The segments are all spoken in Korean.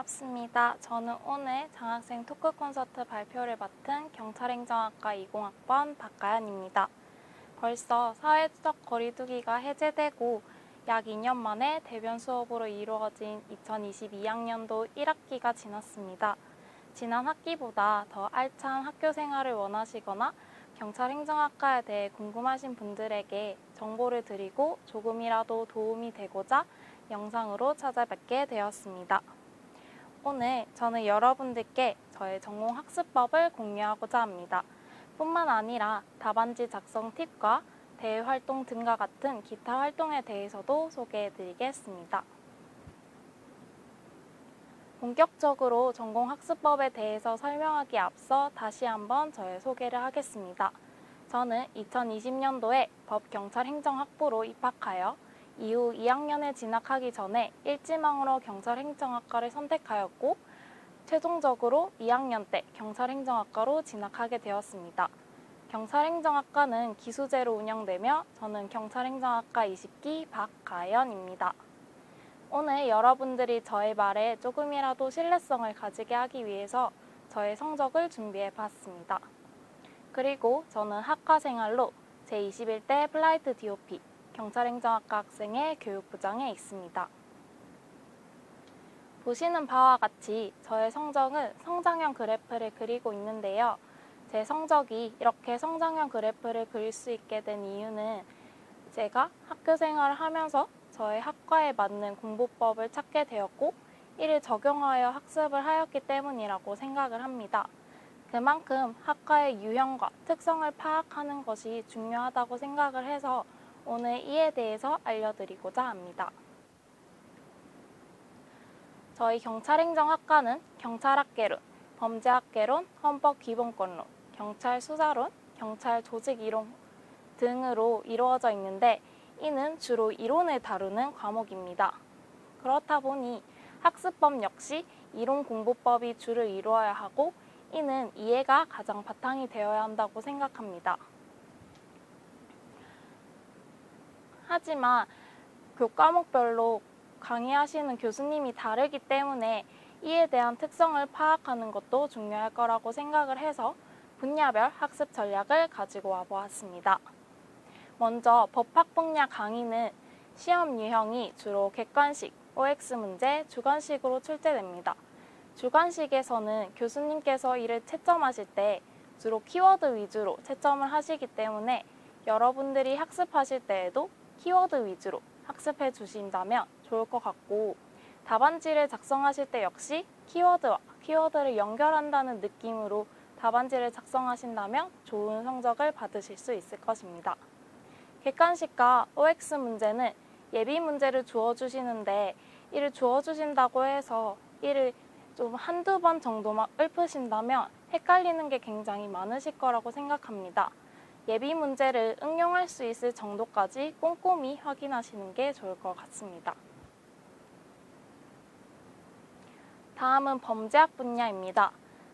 반갑습니다. 저는 오늘 장학생 토크 콘서트 발표를 맡은 경찰행정학과 20학번 박가연입니다. 벌써 사회적 거리두기가 해제되고 약 2년 만에 대면 수업으로 이루어진 2022학년도 1학기가 지났습니다. 지난 학기보다 더 알찬 학교 생활을 원하시거나 경찰행정학과에 대해 궁금하신 분들에게 정보를 드리고 조금이라도 도움이 되고자 영상으로 찾아뵙게 되었습니다. 오늘 저는 여러분들께 저의 전공 학습법을 공유하고자 합니다. 뿐만 아니라 답안지 작성 팁과 대외 활동 등과 같은 기타 활동에 대해서도 소개해드리겠습니다. 본격적으로 전공 학습법에 대해서 설명하기에 앞서 다시 한번 저의 소개를 하겠습니다. 저는 2020년도에 법경찰행정학부로 입학하여 이후 2학년에 진학하기 전에 일지망으로 경찰행정학과를 선택하였고 최종적으로 2학년 때 경찰행정학과로 진학하게 되었습니다. 경찰행정학과는 기수제로 운영되며 저는 경찰행정학과 20기 박가연입니다. 오늘 여러분들이 저의 말에 조금이라도 신뢰성을 가지게 하기 위해서 저의 성적을 준비해 봤습니다. 그리고 저는 학과 생활로 제21대 플라이트 DOP 경찰행정학과 학생의 교육부장에 있습니다. 보시는 바와 같이 저의 성적은 성장형 그래프를 그리고 있는데요. 제 성적이 이렇게 성장형 그래프를 그릴 수 있게 된 이유는 제가 학교 생활을 하면서 저의 학과에 맞는 공부법을 찾게 되었고 이를 적용하여 학습을 하였기 때문이라고 생각을 합니다. 그만큼 학과의 유형과 특성을 파악하는 것이 중요하다고 생각을 해서 오늘 이에 대해서 알려드리고자 합니다. 저희 경찰행정학과는 경찰학개론, 범죄학개론, 헌법기본권론, 경찰수사론, 경찰조직이론 등으로 이루어져 있는데 이는 주로 이론을 다루는 과목입니다. 그렇다 보니 학습법 역시 이론 공부법이 주를 이루어야 하고 이는 이해가 가장 바탕이 되어야 한다고 생각합니다. 하지만 교과목별로 강의하시는 교수님이 다르기 때문에 이에 대한 특성을 파악하는 것도 중요할 거라고 생각을 해서 분야별 학습 전략을 가지고 와보았습니다. 먼저 법학 분야 강의는 시험 유형이 주로 객관식, OX 문제, 주관식으로 출제됩니다. 주관식에서는 교수님께서 이를 채점하실 때 주로 키워드 위주로 채점을 하시기 때문에 여러분들이 학습하실 때에도 키워드 위주로 학습해 주신다면 좋을 것 같고 답안지를 작성하실 때 역시 키워드와 키워드를 연결한다는 느낌으로 답안지를 작성하신다면 좋은 성적을 받으실 수 있을 것입니다. 객관식과 OX 문제는 예비 문제를 주어주시는데 이를 주어주신다고 해서 이를 좀 한두 번 정도만 읊으신다면 헷갈리는 게 굉장히 많으실 거라고 생각합니다. 예비 문제를 응용할 수 있을 정도까지 꼼꼼히 확인하시는 게 좋을 것 같습니다. 다음은 범죄학 분야입니다.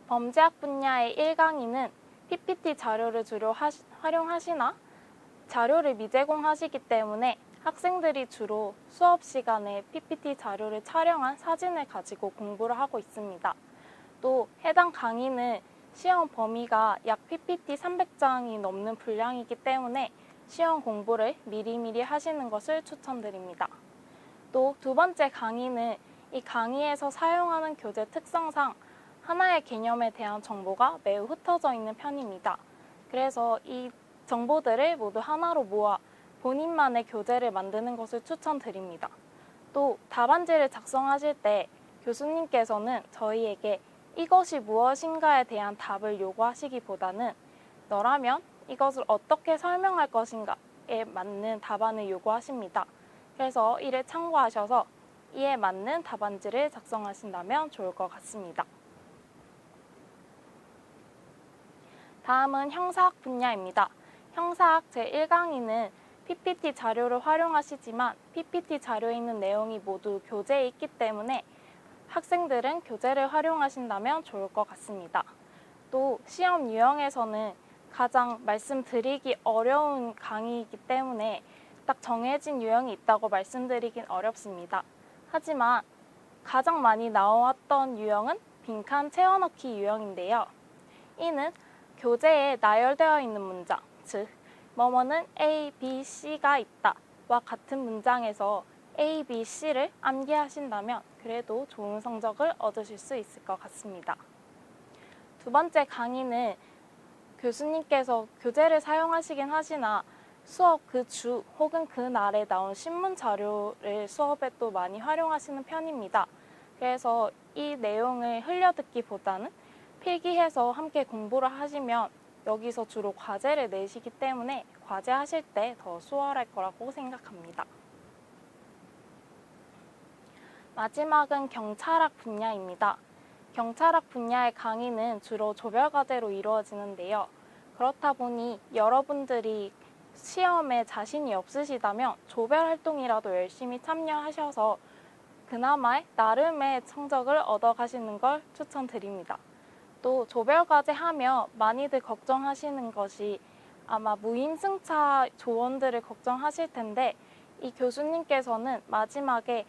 범죄학 분야의 1강의는 PPT 자료를 주로 활용하시나 자료를 미제공하시기 때문에 학생들이 주로 수업 시간에 PPT 자료를 촬영한 사진을 가지고 공부를 하고 있습니다. 또 해당 강의는 시험 범위가 약 PPT 300장이 넘는 분량이기 때문에 시험 공부를 미리미리 하시는 것을 추천드립니다. 또 두 번째 강의는 이 강의에서 사용하는 교재 특성상 하나의 개념에 대한 정보가 매우 흩어져 있는 편입니다. 그래서 이 정보들을 모두 하나로 모아 본인만의 교재를 만드는 것을 추천드립니다. 또 답안지를 작성하실 때 교수님께서는 저희에게 이것이 무엇인가에 대한 답을 요구하시기보다는 너라면 이것을 어떻게 설명할 것인가에 맞는 답안을 요구하십니다. 그래서 이를 참고하셔서 이에 맞는 답안지를 작성하신다면 좋을 것 같습니다. 다음은 형사학 분야입니다. 형사학 제1강의는 PPT 자료를 활용하시지만 PPT 자료에 있는 내용이 모두 교재에 있기 때문에 학생들은 교재를 활용하신다면 좋을 것 같습니다. 또 시험 유형에서는 가장 말씀드리기 어려운 강의이기 때문에 딱 정해진 유형이 있다고 말씀드리긴 어렵습니다. 하지만 가장 많이 나왔던 유형은 빈칸 채워넣기 유형인데요. 이는 교재에 나열되어 있는 문장, 즉 뭐뭐는 A, B, C가 있다와 같은 문장에서 A, B, C를 암기하신다면 그래도 좋은 성적을 얻으실 수 있을 것 같습니다. 두 번째 강의는 교수님께서 교재를 사용하시긴 하시나 수업 그 주 혹은 그 날에 나온 신문 자료를 수업에 또 많이 활용하시는 편입니다. 그래서 이 내용을 흘려듣기보다는 필기해서 함께 공부를 하시면 여기서 주로 과제를 내시기 때문에 과제하실 때 더 수월할 거라고 생각합니다. 마지막은 경찰학 분야입니다. 경찰학 분야의 강의는 주로 조별과제로 이루어지는데요. 그렇다 보니 여러분들이 시험에 자신이 없으시다면 조별활동이라도 열심히 참여하셔서 그나마 나름의 성적을 얻어가시는 걸 추천드립니다. 또 조별과제 하며 많이들 걱정하시는 것이 아마 무임승차 조원들을 걱정하실 텐데 이 교수님께서는 마지막에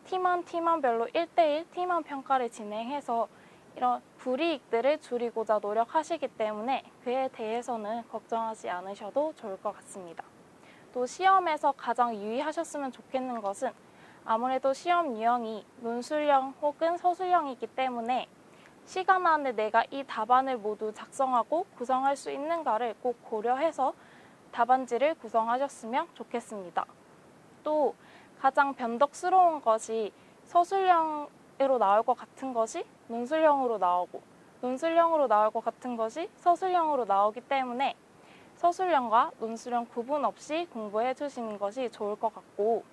팀원별로 1대1 팀원 평가를 진행해서 이런 불이익들을 줄이고자 노력하시기 때문에 그에 대해서는 걱정하지 않으셔도 좋을 것 같습니다. 또 시험에서 가장 유의하셨으면 좋겠는 것은 아무래도 시험 유형이 논술형 혹은 서술형이기 때문에 시간 안에 내가 이 답안을 모두 작성하고 구성할 수 있는가를 꼭 고려해서 답안지를 구성하셨으면 좋겠습니다. 또 가장 변덕스러운 것이 서술형으로 나올 것 같은 것이 논술형으로 나오고 논술형으로 나올 것 같은 것이 서술형으로 나오기 때문에 서술형과 논술형 구분 없이 공부해 주시는 것이 좋을 것 같고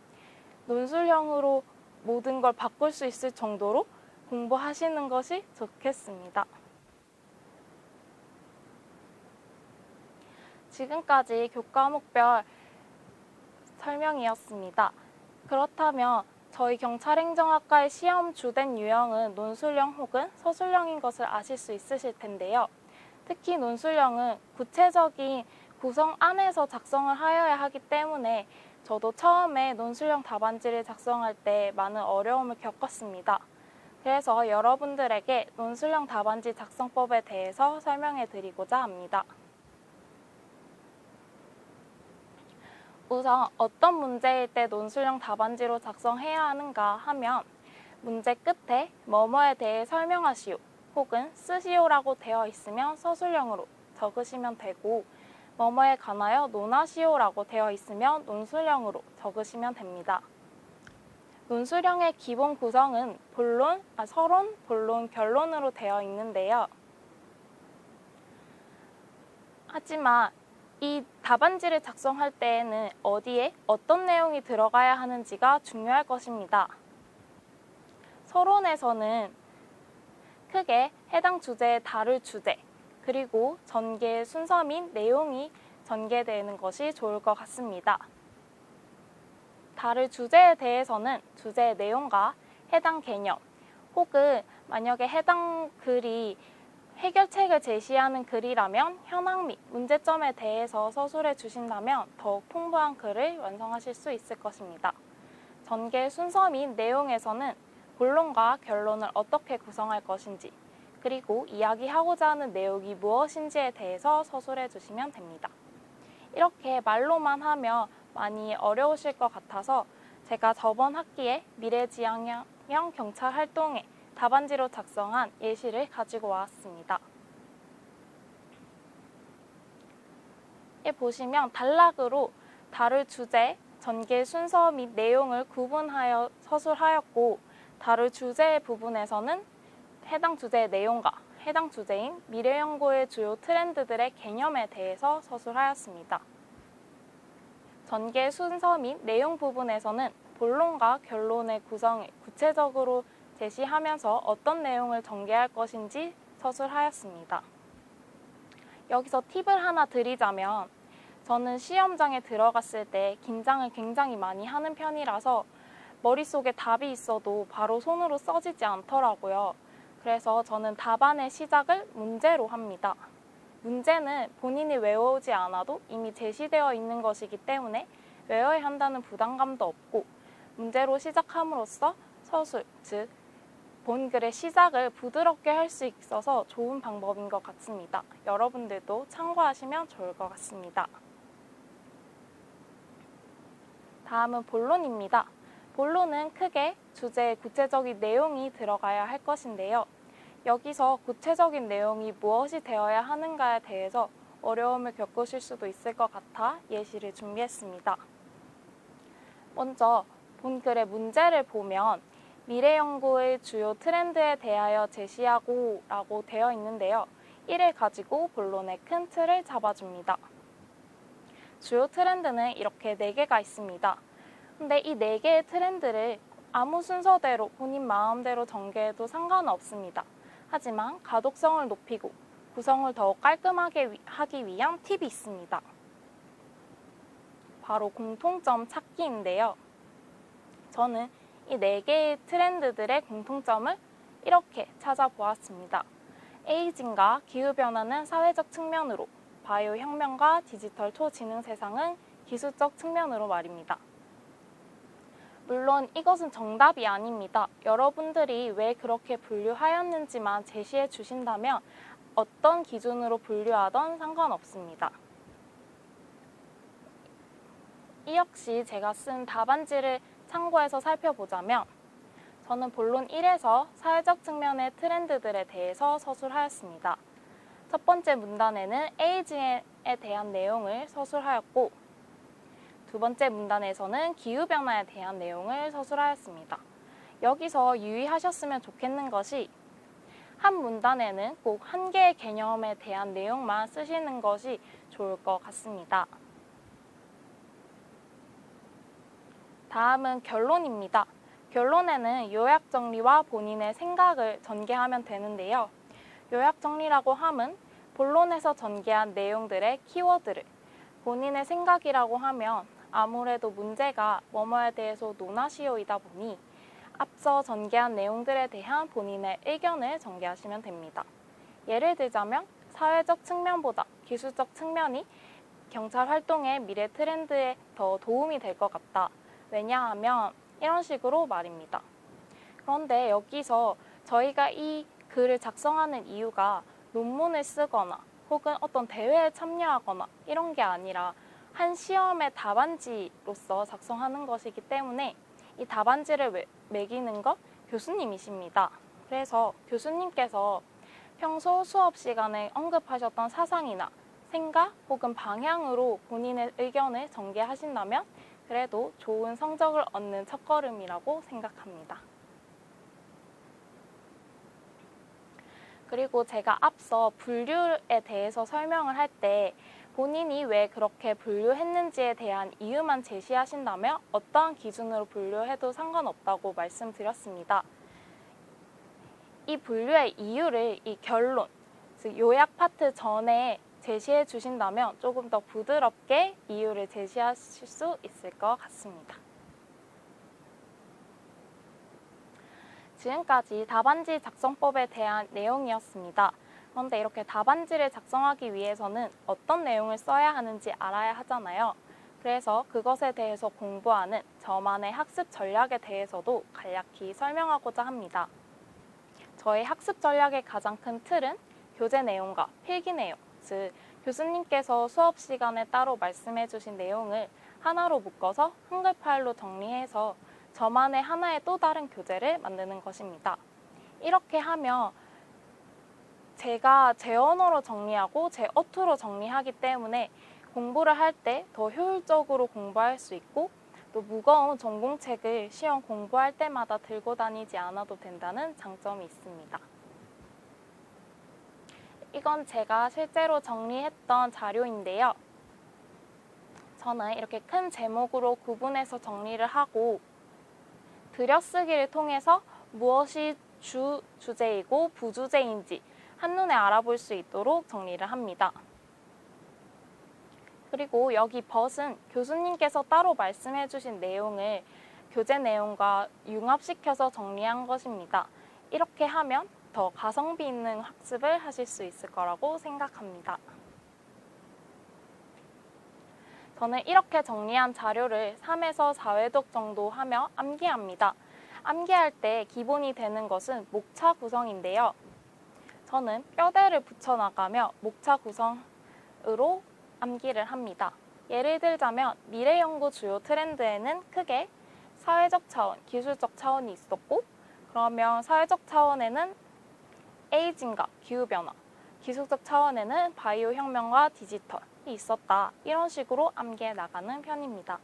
논술형으로 모든 걸 바꿀 수 있을 정도로 공부하시는 것이 좋겠습니다. 지금까지 교과목별 설명이었습니다. 그렇다면 저희 경찰행정학과의 시험 주된 유형은 논술형 혹은 서술형인 것을 아실 수 있으실 텐데요. 특히 논술형은 구체적인 구성 안에서 작성을 하여야 하기 때문에 저도 처음에 논술형 답안지를 작성할 때 많은 어려움을 겪었습니다. 그래서 여러분들에게 논술형 답안지 작성법에 대해서 설명해 드리고자 합니다. 우선 어떤 문제일 때 논술형 답안지로 작성해야 하는가 하면 문제 끝에 뭐뭐에 대해 설명하시오 혹은 쓰시오라고 되어 있으면 서술형으로 적으시면 되고 뭐뭐에 관하여 논하시오라고 되어 있으면 논술형으로 적으시면 됩니다. 논술형의 기본 구성은 서론, 본론, 결론으로 되어 있는데요. 하지만 이 답안지를 작성할 때에는 어디에 어떤 내용이 들어가야 하는지가 중요할 것입니다. 서론에서는 크게 해당 주제에 다룰 주제, 그리고 전개의 순서 및 내용이 전개되는 것이 좋을 것 같습니다. 다룰 주제에 대해서는 주제의 내용과 해당 개념, 혹은 만약에 해당 글이 해결책을 제시하는 글이라면 현황 및 문제점에 대해서 서술해 주신다면 더욱 풍부한 글을 완성하실 수 있을 것입니다. 전개 순서 및 내용에서는 본론과 결론을 어떻게 구성할 것인지, 그리고 이야기하고자 하는 내용이 무엇인지에 대해서 서술해 주시면 됩니다. 이렇게 말로만 하면 많이 어려우실 것 같아서 제가 저번 학기에 미래지향형 경찰 활동에 답안지로 작성한 예시를 가지고 왔습니다. 보시면 단락으로 다룰 주제, 전개 순서 및 내용을 구분하여 서술하였고 다룰 주제 부분에서는 해당 주제의 내용과 해당 주제인 미래연구의 주요 트렌드들의 개념에 대해서 서술하였습니다. 전개 순서 및 내용 부분에서는 본론과 결론의 구성을 구체적으로 제시하면서 어떤 내용을 전개할 것인지 서술하였습니다. 여기서 팁을 하나 드리자면 저는 시험장에 들어갔을 때 긴장을 굉장히 많이 하는 편이라서 머릿속에 답이 있어도 바로 손으로 써지지 않더라고요. 그래서 저는 답안의 시작을 문제로 합니다. 문제는 본인이 외워오지 않아도 이미 제시되어 있는 것이기 때문에 외워야 한다는 부담감도 없고 문제로 시작함으로써 서술, 즉 본글의 시작을 부드럽게 할 수 있어서 좋은 방법인 것 같습니다. 여러분들도 참고하시면 좋을 것 같습니다. 다음은 본론입니다. 본론은 크게 주제의 구체적인 내용이 들어가야 할 것인데요. 여기서 구체적인 내용이 무엇이 되어야 하는가에 대해서 어려움을 겪으실 수도 있을 것 같아 예시를 준비했습니다. 먼저 본글의 문제를 보면 미래 연구의 주요 트렌드에 대하여 제시하고 라고 되어 있는데요. 이를 가지고 본론의 큰 틀을 잡아줍니다. 주요 트렌드는 이렇게 4개가 있습니다. 근데 이 4개의 트렌드를 아무 순서대로 본인 마음대로 전개해도 상관없습니다. 하지만 가독성을 높이고 구성을 더욱 깔끔하게 하기 위한 팁이 있습니다. 바로 공통점 찾기인데요. 저는 이 4개의 트렌드들의 공통점을 이렇게 찾아보았습니다. 에이징과 기후변화는 사회적 측면으로, 바이오 혁명과 디지털 초지능 세상은 기술적 측면으로 말입니다. 물론 이것은 정답이 아닙니다. 여러분들이 왜 그렇게 분류하였는지만 제시해 주신다면 어떤 기준으로 분류하던 상관없습니다. 이 역시 제가 쓴 답안지를 참고해서 살펴보자면 저는 본론 1에서 사회적 측면의 트렌드들에 대해서 서술하였습니다. 첫 번째 문단에는 에이징에 대한 내용을 서술하였고 두 번째 문단에서는 기후변화에 대한 내용을 서술하였습니다. 여기서 유의하셨으면 좋겠는 것이 한 문단에는 꼭 한 개의 개념에 대한 내용만 쓰시는 것이 좋을 것 같습니다. 다음은 결론입니다. 결론에는 요약 정리와 본인의 생각을 전개하면 되는데요. 요약 정리라고 함은 본론에서 전개한 내용들의 키워드를 본인의 생각이라고 하면 아무래도 문제가 뭐뭐에 대해서 논하시오이다 보니 앞서 전개한 내용들에 대한 본인의 의견을 전개하시면 됩니다. 예를 들자면 사회적 측면보다 기술적 측면이 경찰 활동의 미래 트렌드에 더 도움이 될 것 같다. 왜냐하면 이런 식으로 말입니다. 그런데 여기서 저희가 이 글을 작성하는 이유가 논문을 쓰거나 혹은 어떤 대회에 참여하거나 이런 게 아니라 한 시험의 답안지로서 작성하는 것이기 때문에 이 답안지를 매기는 것 교수님이십니다. 그래서 교수님께서 평소 수업 시간에 언급하셨던 사상이나 생각 혹은 방향으로 본인의 의견을 전개하신다면 그래도 좋은 성적을 얻는 첫걸음이라고 생각합니다. 그리고 제가 앞서 분류에 대해서 설명을 할 때 본인이 왜 그렇게 분류했는지에 대한 이유만 제시하신다면 어떠한 기준으로 분류해도 상관없다고 말씀드렸습니다. 이 분류의 이유를 이 결론, 즉 요약 파트 전에 제시해 주신다면 조금 더 부드럽게 이유를 제시하실 수 있을 것 같습니다. 지금까지 답안지 작성법에 대한 내용이었습니다. 그런데 이렇게 답안지를 작성하기 위해서는 어떤 내용을 써야 하는지 알아야 하잖아요. 그래서 그것에 대해서 공부하는 저만의 학습 전략에 대해서도 간략히 설명하고자 합니다. 저의 학습 전략의 가장 큰 틀은 교재 내용과 필기 내용, 즉 교수님께서 수업 시간에 따로 말씀해 주신 내용을 하나로 묶어서 한글 파일로 정리해서 저만의 하나의 또 다른 교재를 만드는 것입니다. 이렇게 하면 제가 제 언어로 정리하고 제 어투로 정리하기 때문에 공부를 할 때 더 효율적으로 공부할 수 있고 또 무거운 전공책을 시험 공부할 때마다 들고 다니지 않아도 된다는 장점이 있습니다. 이건 제가 실제로 정리했던 자료인데요. 저는 이렇게 큰 제목으로 구분해서 정리를 하고 들여쓰기를 통해서 무엇이 주제이고 부주제인지 한눈에 알아볼 수 있도록 정리를 합니다. 그리고 여기 벗은 교수님께서 따로 말씀해 주신 내용을 교재 내용과 융합시켜서 정리한 것입니다. 이렇게 하면 더 가성비 있는 학습을 하실 수 있을 거라고 생각합니다. 저는 이렇게 정리한 자료를 3에서 4회독 정도 하며 암기합니다. 암기할 때 기본이 되는 것은 목차 구성인데요. 저는 뼈대를 붙여나가며 목차 구성으로 암기를 합니다. 예를 들자면 미래 연구 주요 트렌드에는 크게 사회적 차원, 기술적 차원이 있었고, 그러면 사회적 차원에는 에이징과 기후변화, 기술적 차원에는 바이오 혁명과 디지털이 있었다. 이런 식으로 암기해 나가는 편입니다.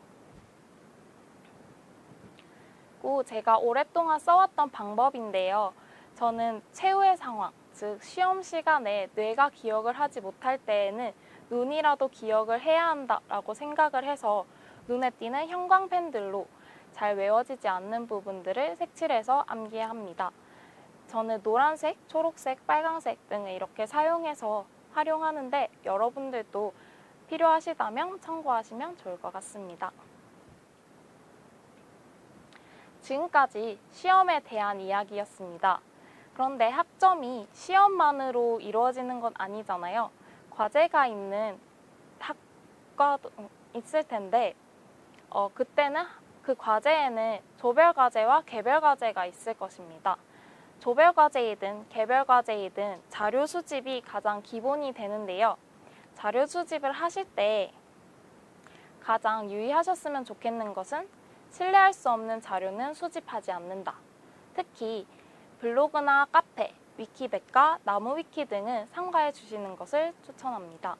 그리고 제가 오랫동안 써왔던 방법인데요. 저는 최후의 상황, 즉 시험 시간에 뇌가 기억을 하지 못할 때에는 눈이라도 기억을 해야 한다라고 생각을 해서 눈에 띄는 형광펜들로 잘 외워지지 않는 부분들을 색칠해서 암기합니다. 저는 노란색, 초록색, 빨강색 등을 이렇게 사용해서 활용하는데 여러분들도 필요하시다면 참고하시면 좋을 것 같습니다. 지금까지 시험에 대한 이야기였습니다. 그런데 학점이 시험만으로 이루어지는 건 아니잖아요. 과제가 있는 학과도 있을 텐데 그때는 그 과제에는 조별과제와 개별과제가 있을 것입니다. 조별과제이든 개별과제이든 자료 수집이 가장 기본이 되는데요. 자료 수집을 하실 때 가장 유의하셨으면 좋겠는 것은 신뢰할 수 없는 자료는 수집하지 않는다. 특히 블로그나 카페, 위키백과 나무위키 등은 삼가해 주시는 것을 추천합니다.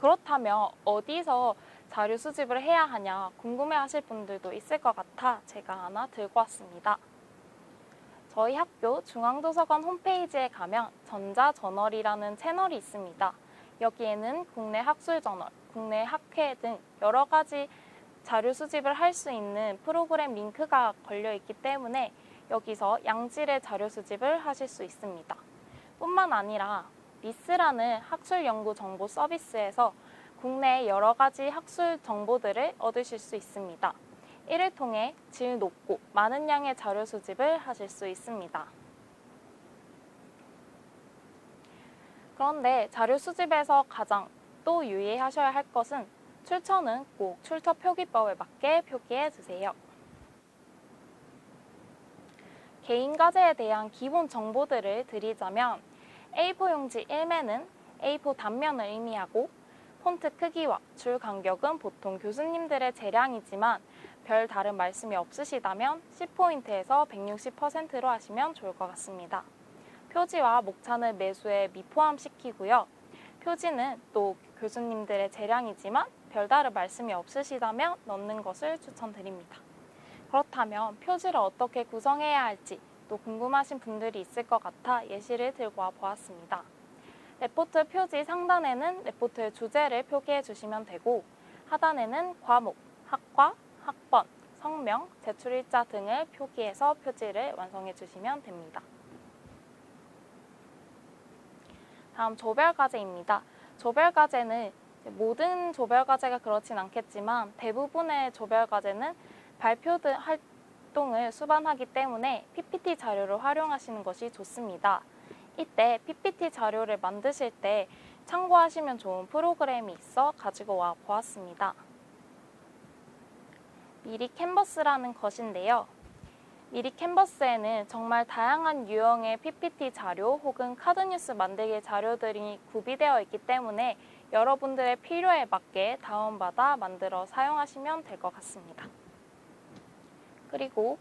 그렇다면 어디서 자료 수집을 해야 하냐 궁금해하실 분들도 있을 것 같아 제가 하나 들고 왔습니다. 저희 학교 중앙도서관 홈페이지에 가면 전자저널이라는 채널이 있습니다. 여기에는 국내 학술저널, 국내 학회 등 여러 가지 자료 수집을 할 수 있는 프로그램 링크가 걸려 있기 때문에 여기서 양질의 자료 수집을 하실 수 있습니다. 뿐만 아니라 미스라는 학술 연구 정보 서비스에서 국내 여러 가지 학술 정보들을 얻으실 수 있습니다. 이를 통해 질 높고 많은 양의 자료 수집을 하실 수 있습니다. 그런데 자료 수집에서 가장 또 유의하셔야 할 것은 출처는 꼭 출처 표기법에 맞게 표기해 주세요. 개인과제에 대한 기본 정보들을 드리자면 A4 용지 1면은 A4 단면을 의미하고 폰트 크기와 줄 간격은 보통 교수님들의 재량이지만 별 다른 말씀이 없으시다면 10포인트에서 160%로 하시면 좋을 것 같습니다. 표지와 목차는 매수에 미포함시키고요. 표지는 또 교수님들의 재량이지만 별다른 말씀이 없으시다면 넣는 것을 추천드립니다. 그렇다면 표지를 어떻게 구성해야 할지 또 궁금하신 분들이 있을 것 같아 예시를 들고 와 보았습니다. 레포트 표지 상단에는 레포트의 주제를 표기해 주시면 되고 하단에는 과목, 학과, 학번, 성명, 제출일자 등을 표기해서 표지를 완성해 주시면 됩니다. 다음 조별과제입니다. 조별과제는 모든 조별과제가 그렇진 않겠지만 대부분의 조별과제는 발표 등 활동을 수반하기 때문에 PPT 자료를 활용하시는 것이 좋습니다. 이때 PPT 자료를 만드실 때 참고하시면 좋은 프로그램이 있어 가지고 와 보았습니다. 미리 캔버스라는 것인데요. 미리 캔버스에는 정말 다양한 유형의 PPT 자료 혹은 카드뉴스 만들기 자료들이 구비되어 있기 때문에 여러분들의 필요에 맞게 다운받아 만들어 사용하시면 될 것 같습니다. 그리고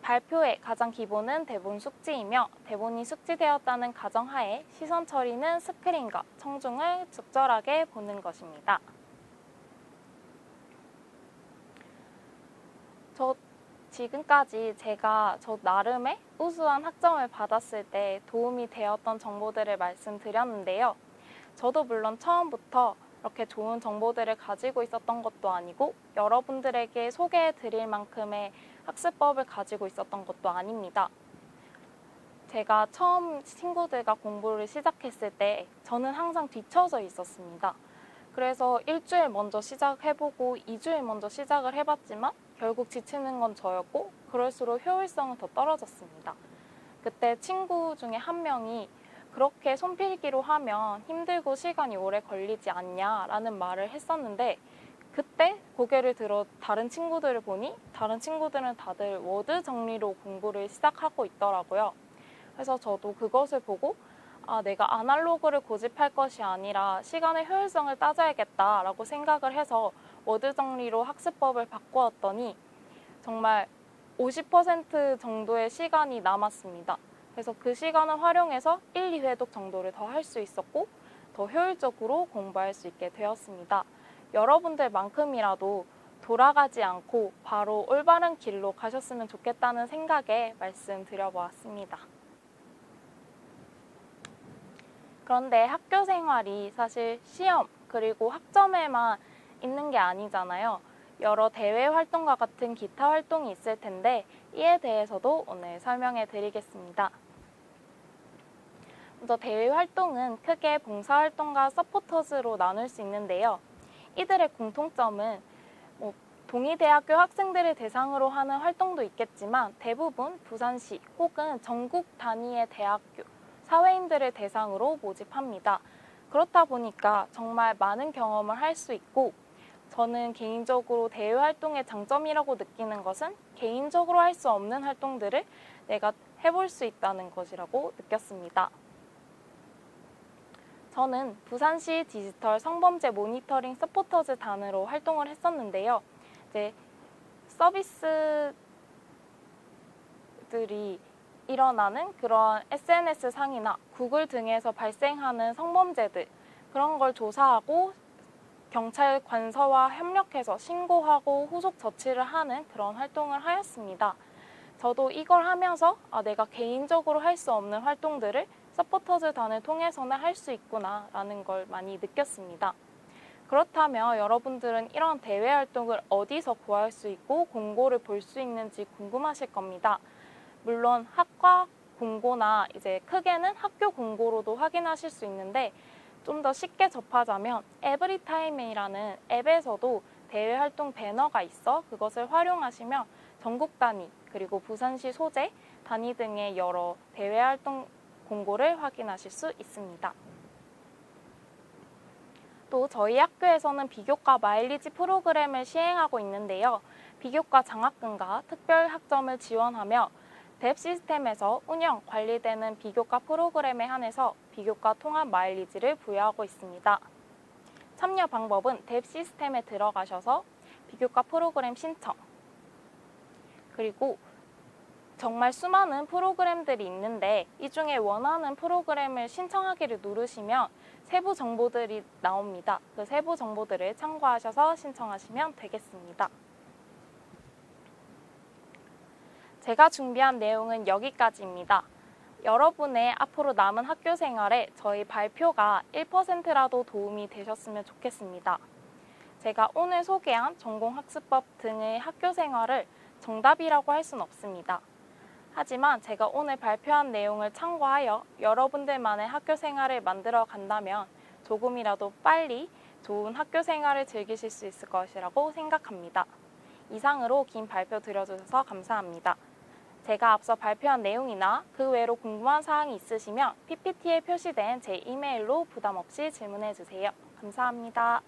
발표의 가장 기본은 대본 숙지이며 대본이 숙지되었다는 가정하에 시선 처리는 스크린과 청중을 적절하게 보는 것입니다. 지금까지 제가 저 나름의 우수한 학점을 받았을 때 도움이 되었던 정보들을 말씀드렸는데요. 저도 물론 처음부터 이렇게 좋은 정보들을 가지고 있었던 것도 아니고 여러분들에게 소개해 드릴 만큼의 학습법을 가지고 있었던 것도 아닙니다. 제가 처음 친구들과 공부를 시작했을 때 저는 항상 뒤쳐져 있었습니다. 그래서 일주일 먼저 시작해보고 2주일 먼저 시작을 해봤지만 결국 지치는 건 저였고 그럴수록 효율성은 더 떨어졌습니다. 그때 친구 중에 한 명이 그렇게 손필기로 하면 힘들고 시간이 오래 걸리지 않냐라는 말을 했었는데 그때 고개를 들어 다른 친구들을 보니 다른 친구들은 다들 워드 정리로 공부를 시작하고 있더라고요. 그래서 저도 그것을 보고 내가 아날로그를 고집할 것이 아니라 시간의 효율성을 따져야겠다라고 생각을 해서 워드 정리로 학습법을 바꾸었더니 정말 50% 정도의 시간이 남았습니다. 그래서 그 시간을 활용해서 1, 2회독 정도를 더 할 수 있었고 더 효율적으로 공부할 수 있게 되었습니다. 여러분들만큼이라도 돌아가지 않고 바로 올바른 길로 가셨으면 좋겠다는 생각에 말씀드려보았습니다. 그런데 학교 생활이 사실 시험 그리고 학점에만 있는 게 아니잖아요. 여러 대외 활동과 같은 기타 활동이 있을 텐데 이에 대해서도 오늘 설명해 드리겠습니다. 먼저 대외 활동은 크게 봉사활동과 서포터즈로 나눌 수 있는데요. 이들의 공통점은 동의대학교 학생들을 대상으로 하는 활동도 있겠지만 대부분 부산시 혹은 전국 단위의 대학교, 사회인들을 대상으로 모집합니다. 그렇다 보니까 정말 많은 경험을 할 수 있고 저는 개인적으로 대외 활동의 장점이라고 느끼는 것은 개인적으로 할 수 없는 활동들을 내가 해볼 수 있다는 것이라고 느꼈습니다. 저는 부산시 디지털 성범죄 모니터링 서포터즈 단으로 활동을 했었는데요. 이제 서비스들이 일어나는 그런 SNS 상이나 구글 등에서 발생하는 성범죄들 그런 걸 조사하고 경찰 관서와 협력해서 신고하고 후속 조치를 하는 그런 활동을 하였습니다. 저도 이걸 하면서 내가 개인적으로 할 수 없는 활동들을 서포터즈 단을 통해서는 할 수 있구나 라는 걸 많이 느꼈습니다. 그렇다면 여러분들은 이런 대외 활동을 어디서 구할 수 있고 공고를 볼 수 있는지 궁금하실 겁니다. 물론 학과 공고나 이제 크게는 학교 공고로도 확인하실 수 있는데 좀 더 쉽게 접하자면 에브리타임이라는 앱에서도 대외 활동 배너가 있어 그것을 활용하시면 전국 단위 그리고 부산시 소재 단위 등의 여러 대외 활동 공고를 확인하실 수 있습니다. 또 저희 학교에서는 비교과 마일리지 프로그램을 시행하고 있는데요. 비교과 장학금과 특별 학점을 지원하며 뎁 시스템에서 운영, 관리되는 비교과 프로그램에 한해서 비교과 통합 마일리지를 부여하고 있습니다. 참여 방법은 뎁 시스템에 들어가셔서 비교과 프로그램 신청 그리고 정말 수많은 프로그램들이 있는데 이 중에 원하는 프로그램을 신청하기를 누르시면 세부 정보들이 나옵니다. 그 세부 정보들을 참고하셔서 신청하시면 되겠습니다. 제가 준비한 내용은 여기까지입니다. 여러분의 앞으로 남은 학교 생활에 저희 발표가 1%라도 도움이 되셨으면 좋겠습니다. 제가 오늘 소개한 전공학습법 등의 학교 생활을 정답이라고 할 수는 없습니다. 하지만 제가 오늘 발표한 내용을 참고하여 여러분들만의 학교 생활을 만들어 간다면 조금이라도 빨리 좋은 학교 생활을 즐기실 수 있을 것이라고 생각합니다. 이상으로 긴 발표 들어주셔서 감사합니다. 제가 앞서 발표한 내용이나 그 외로 궁금한 사항이 있으시면 PPT에 표시된 제 이메일로 부담 없이 질문해 주세요. 감사합니다.